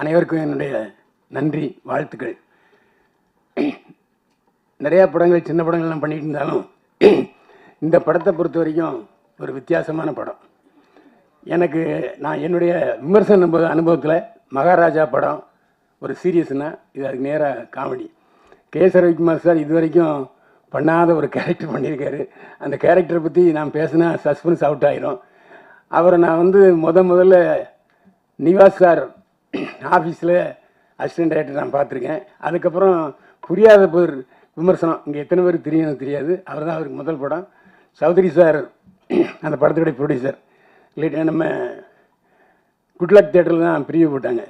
அனைவருக்கும் என்னுடைய நன்றி, வாழ்த்துக்கள். நிறையா படங்கள், சின்ன படங்கள்லாம் பண்ணிட்டு இருந்தாலும் இந்த படத்தை பொறுத்த வரைக்கும் ஒரு வித்தியாசமான படம். எனக்கு நான் என்னுடைய விமர்சன அனுபவத்தில் மகாராஜா படம் ஒரு சீரியஸ்னா இது அதுக்கு நேராக காமெடி. கே.எஸ். ரவிக்குமார் சார் இது வரைக்கும் பண்ணாத ஒரு கேரக்டர் பண்ணியிருக்காரு. அந்த கேரக்டரை பற்றி நான் பேசினா சஸ்பென்ஸ் அவுட் ஆயிரும். அவரை நான் முதல்ல நிவாஸ் சார் ஆஃபீஸில் அசிஸ்டன்ட் டைரக்டர் நான் பார்த்துருக்கேன். அதுக்கப்புறம் புரியாத பேர் விமர்சனம், இங்கே எத்தனை பேர் தெரியும் தெரியாது, அவர் தான் அவருக்கு முதல் படம். சௌத்ரி சார் அந்த படத்துடைய ப்ரொடியூசர். இல்லைட்டு நம்ம குட்லக் தேட்டரில் தான் பிரிவு போட்டாங்க.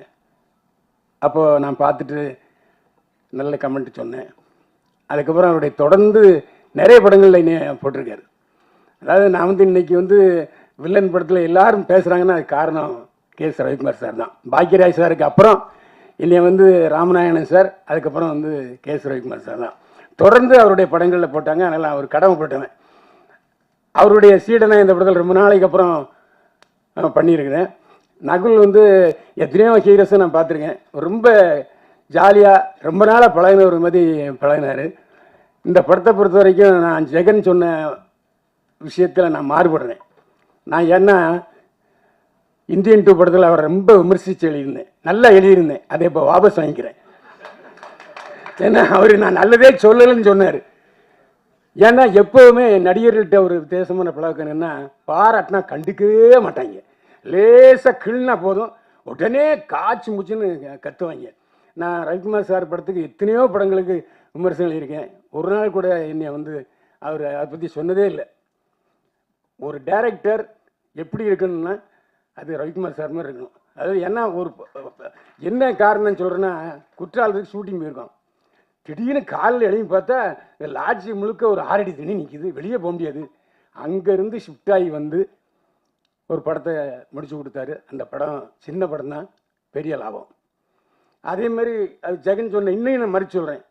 அப்போது நான் பார்த்துட்டு நல்ல கமெண்ட் சொன்னேன். அதுக்கப்புறம் அவருடைய தொடர்ந்து நிறைய படங்களில் என்னை போட்டிருக்காரு. அதாவது நான் இன்னைக்கு வில்லன் படத்தில் எல்லாரும் பேசுகிறாங்கன்னா அது காரணம் கே.எஸ். ரவிக்குமார் சார் தான். பாக்கியராஜ் சாருக்கு அப்புறம் என்னை ராமநாயணன் சார், அதுக்கப்புறம் கே.எஸ். ரவிக்குமார் சார் தான் தொடர்ந்து அவருடைய படங்களில் போட்டாங்க. அதனால் அவர் கடமைப்பட்டவன். அவருடைய சீடனை இந்த படத்தில் ரொம்ப நாளைக்கு அப்புறம் பண்ணியிருக்கிறேன். நகுல் எத்தனையோ ஹீரோஸை நான் பார்த்துருக்கேன். ரொம்ப ஜாலியாக ரொம்ப நாளாக பழகின ஒரு மாதிரி பழகினார். இந்த படத்தை பொறுத்த வரைக்கும் நான் ஜெகன் சொன்ன விஷயத்தில் நான் மாறுபடுறேன். நான் ஏன்னா இந்தியன் 2 படத்தில் அவரை ரொம்ப விமர்சித்து எழுதியிருந்தேன், நல்லா எழுதியிருந்தேன். அதை இப்போ வாபஸ் வாங்கிக்கிறேன். ஏன்னா அவர் நான் நல்லதே சொல்லலைன்னு சொன்னார். ஏன்னா எப்போவுமே நடிகர்கள்ட்ட ஒரு வித்தியாசமான பழக்கம் என்னென்னா, பாராட்டினா கண்டுக்கவே மாட்டாங்க. லேசாக கிள்னா போதும் உடனே காய்ச்சி முச்சுன்னு கத்துவாங்க. நான் ரவிக்குமார் சார் படத்துக்கு எத்தனையோ படங்களுக்கு விமர்சனம் இருக்கேன். ஒரு நாள் கூட என்னை அவர் அதை பற்றி சொன்னதே இல்லை. ஒரு டைரக்டர் எப்படி இருக்கணும்னா அது ரவிக்குமார் சார் மாதிரி இருக்கணும். அதாவது என்ன காரணம் சொல்கிறேன்னா, குற்றாலத்துக்கு ஷூட்டிங் போயிருக்கோம். திடீர்னு காலில் எழுதி பார்த்தா லாட்ஜி முழுக்க ஒரு 6 அடி தண்ணி நிற்கிது, வெளியே போக முடியாது. அங்கேருந்து ஷிஃப்ட் ஆகி ஒரு படத்தை முடிச்சு கொடுத்தாரு. அந்த படம் சின்ன படம் தான், பெரிய லாபம். அதே மாதிரி அது ஜெகன் சொன்ன இன்னும் நான் மறுத்து சொல்கிறேன்.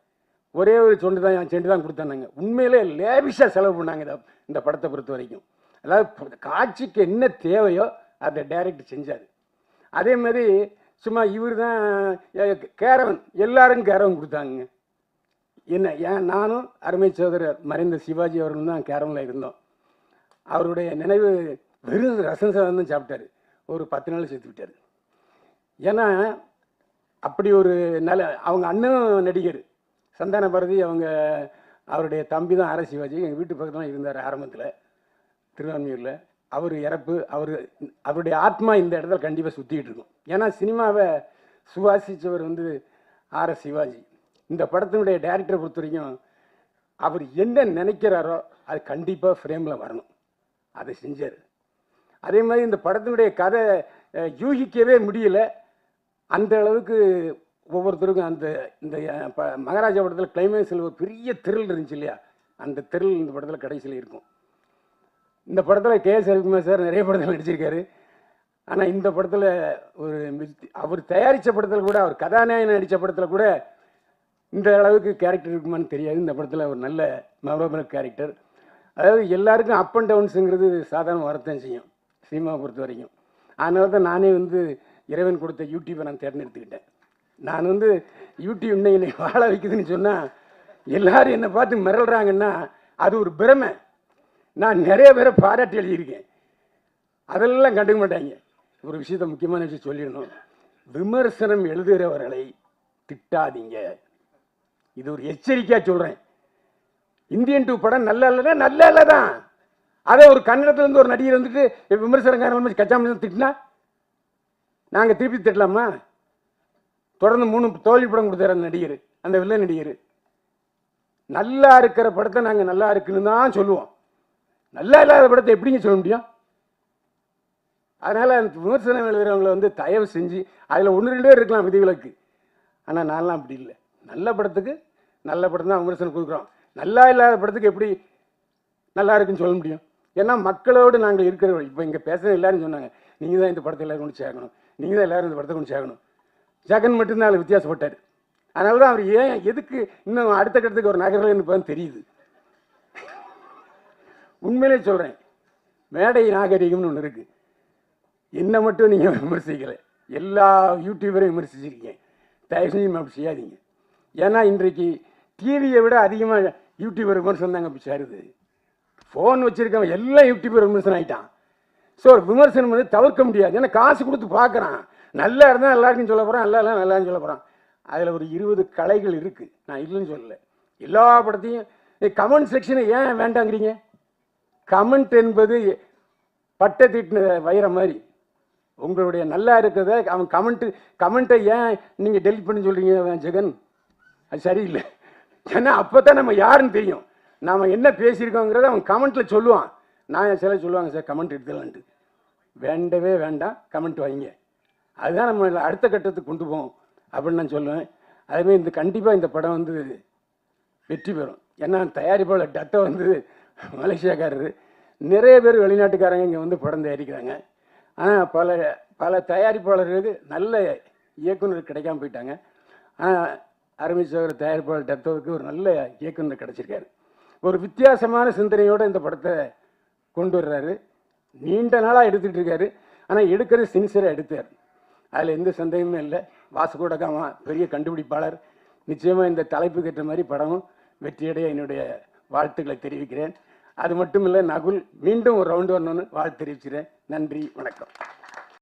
ஒரே ஒரு செண்டு தான் கொடுத்தாங்க. உண்மையிலே லேவிஷாக செலவு பண்ணாங்க இந்த படத்தை பொறுத்த வரைக்கும். அதாவது காட்சிக்கு என்ன தேவையோ அதை டைரக்டர் செஞ்சார். அதே மாதிரி சும்மா இவர் தான் கேரவன், எல்லாரும் கேரவன் கொடுத்தாங்க. ஏன் நானும் அருமை சகோதரர் மறைந்த சிவாஜி அவர்களும் தான் கேரவனில் இருந்தோம். அவருடைய நினைவு வெறும் ரசம் சாதம் தான் சாப்பிட்டாரு. ஒரு 10 நாள் சேர்த்து விட்டார். ஏன்னா அப்படி ஒரு அவங்க அண்ணனும் நடிகர் சந்தான பாரதி, அவருடைய தம்பி தான் ஆர் சிவாஜி. எங்கள் வீட்டு பக்கத்தில் இருந்தார் ஆரம்பத்தில், திருவான்மையூரில். அவர் இறப்பு, அவருடைய ஆத்மா இந்த இடத்துல கண்டிப்பாக சுற்றிக்கிட்டு இருக்கும். ஏன்னா சினிமாவை சுவாசித்தவர் ஆர் சிவாஜி. இந்த படத்தினுடைய டைரக்டரை பொறுத்த வரைக்கும் அவர் என்ன நினைக்கிறாரோ அது கண்டிப்பாக ஃப்ரேமில் வரணும், அதை செஞ்சார். அதே மாதிரி இந்த படத்தினுடைய கதை யூகிக்கவே முடியல. அந்த அளவுக்கு ஒவ்வொருத்தருக்கும் இந்த மகாராஜா படத்தில் கிளைமேக்ஸில் ஒரு பெரிய திரில் இருந்துச்சு இல்லையா, அந்த திரில் இந்த படத்தில் கடைசியில் இருக்கும். இந்த படத்தில் கே.எஸ். ரவிக்குமார் சார் நிறைய படத்தில் நடிச்சிருக்காரு. ஆனால் இந்த படத்தில் அவர் தயாரித்த படத்தில் கூட, அவர் கதாநாயகன் நடித்த படத்தில் கூட இந்த அளவுக்கு கேரக்டர் இருக்குமான்னு தெரியாது. இந்த படத்தில் ஒரு நல்ல மெமரபிள் கேரக்டர். அதாவது எல்லாருக்கும் அப் அண்ட் டவுன்ஸுங்கிறது சாதாரண வரத்தான் செய்யும் சினிமாவை பொறுத்த வரைக்கும். அதனால தான் நானே இறைவன் கொடுத்த யூடியூப்பை நான் தேர்ந்தெடுத்துக்கிட்டேன். நான் யூடியூப் இன்னும் என்னை வாழ வைக்குதுன்னு சொன்னால் எல்லாரும் என்னை பார்த்து மிரள்றாங்கன்னா அது ஒரு பிரமை. நான் நிறைய பேரை பாராட்டி எழுதியிருக்கேன், அதெல்லாம் கண்டுக்க மாட்டாங்க. ஒரு விஷயத்த முக்கியமான விஷயம் சொல்லிடணும். விமர்சனம் எழுதுகிறவர்களை திட்டாதீங்க, இது ஒரு எச்சரிக்கையாக சொல்கிறேன். இந்தியன் 2 படம் நல்லா இல்லைன்னா நல்லா இல்லை தான். அதை ஒரு கன்னடத்துலேருந்து ஒரு நடிகர் விமர்சனக்காரர்கள் கச்சாம திட்டினா நாங்கள் திருப்பி திட்டலாமா? தொடர்ந்து 3 தோல்வி படம் கொடுத்தாரு அந்த நடிகர், அந்த வில்லன் நடிகர். நல்லா இருக்கிற படத்தை நாங்கள் நல்லா இருக்குன்னு தான் சொல்லுவோம், நல்லா இல்லாத படத்தை எப்படிங்க சொல்ல முடியும்? அதனால் அந்த விமர்சனம் எழுதுகிறவங்களை தயவு செஞ்சு அதில் 1-2 பேர் இருக்கலாம் விதிவிலக்கு. ஆனால் நான்லாம் அப்படி இல்லை. நல்ல படத்துக்கு நல்ல படம் தான் விமர்சனம் கொடுக்குறோம். நல்லா இல்லாத படத்துக்கு எப்படி நல்லா இருக்குன்னு சொல்ல முடியும்? ஏன்னா மக்களோடு நாங்கள் இருக்கிறவர்கள். இப்போ இங்கே பேசுகிற எல்லாரும் சொன்னாங்க, நீங்கள் தான் இந்த படத்தை எல்லோரும் கொண்டு சேர்க்கணும், நீங்கள் தான் எல்லோரும் இந்த படத்தை கொண்டு சேர்க்கணும். ஜெகன் மட்டும்தான் அதில் வித்தியாசப்பட்டார். அதனால தான் அவர் எதுக்கு இன்னும் அடுத்த கட்டத்துக்கு ஒரு நகரில் இப்போ தெரியுது. உண்மையிலே சொல்கிறேன், மேடை நாகரிகம்னு ஒன்று இருக்குது. என்ன மட்டும் நீங்கள் விமர்சிக்கலை, எல்லா யூடியூபரையும் விமர்சிச்சிருக்கேன். தயவு செஞ்சு அப்படி செய்யாதீங்க. ஏன்னா இன்றைக்கு டிவியை விட அதிகமாக யூடியூபர் விமர்சனம் தாங்க இப்போ சேருது. ஃபோன் வச்சுருக்கவன் எல்லாம் யூடியூபர் விமர்சனம் ஆகிட்டான். ஸோ விமர்சனம் வந்து தவிர்க்க முடியாது. ஏன்னா காசு கொடுத்து பார்க்குறான். நல்லா இருந்தால் எல்லாருக்கும் சொல்ல போகிறான், நல்லா இல்லை நல்லான்னு சொல்ல போகிறான். அதில் ஒரு 20 கலைகள் இருக்குது, நான் இல்லைன்னு சொல்லலை. எல்லா படத்தையும் கமெண்ட் செக்ஷனை ஏன் வேண்டாங்கிறீங்க? கமெண்ட் என்பது பட்டை தீட்டின வைரம் மாதிரி. உங்களுடைய நல்லா இருக்கிறத அவன் கமெண்ட்டை ஏன் நீங்கள் டெலிட் பண்ணி சொல்கிறீங்க ஜெகன்? அது சரியில்லை. ஏன்னா அப்போ தான் நம்ம யாருன்னு தெரியும், நாம் என்ன பேசியிருக்கோங்கிறத அவன் கமெண்ட்டில் சொல்லுவான். நான் சில சொல்லுவாங்க சார் கமெண்ட் எடுத்துலான்ட்டு. வேண்டவே வேண்டாம், கமெண்ட் வைங்க. அதுதான் நம்ம அடுத்த கட்டத்துக்கு கொண்டு போவோம் அப்படின்னு நான் சொல்லுவேன். அதேமாதிரி இந்த கண்டிப்பாக இந்த படம் வந்து வெற்றி பெறும். ஏன்னா தயாரிப்பாளர் டட்டை வந்து மலேசியாக்காரரு, நிறைய பேர் வெளிநாட்டுக்காரங்க இங்கே வந்து படம் தயாரிக்கிறாங்க. ஆனால் பல தயாரிப்பாளர்களுக்கு நல்ல இயக்குனர் கிடைக்காம போயிட்டாங்க. ஆனால் அருமை சகோதரர் தயாரிப்பாளர் டட்டோவுக்கு ஒரு நல்ல இயக்குனர் கிடச்சிருக்காரு. ஒரு வித்தியாசமான சிந்தனையோடு இந்த படத்தை கொண்டு வர்றாரு. நீண்ட நாளாக எடுத்துகிட்டு இருக்காரு. ஆனால் எடுக்கிறது சின்சியராக எடுத்தார். அதில் எந்த சந்தேகமே இல்லை. வாசுகோடகாமா பெரிய கண்டுபிடிப்பாளர். நிச்சயமாக இந்த தலைப்புக்கு ஏற்ற மாதிரி படமும் வெற்றியடைய என்னுடைய வாழ்த்துக்களை தெரிவிக்கிறேன். அது மட்டும் இல்லை, நகுல் மீண்டும் ஒரு ரவுண்டு வரணும்னு வாழ்த்து தெரிவிக்கிறேன். நன்றி, வணக்கம்.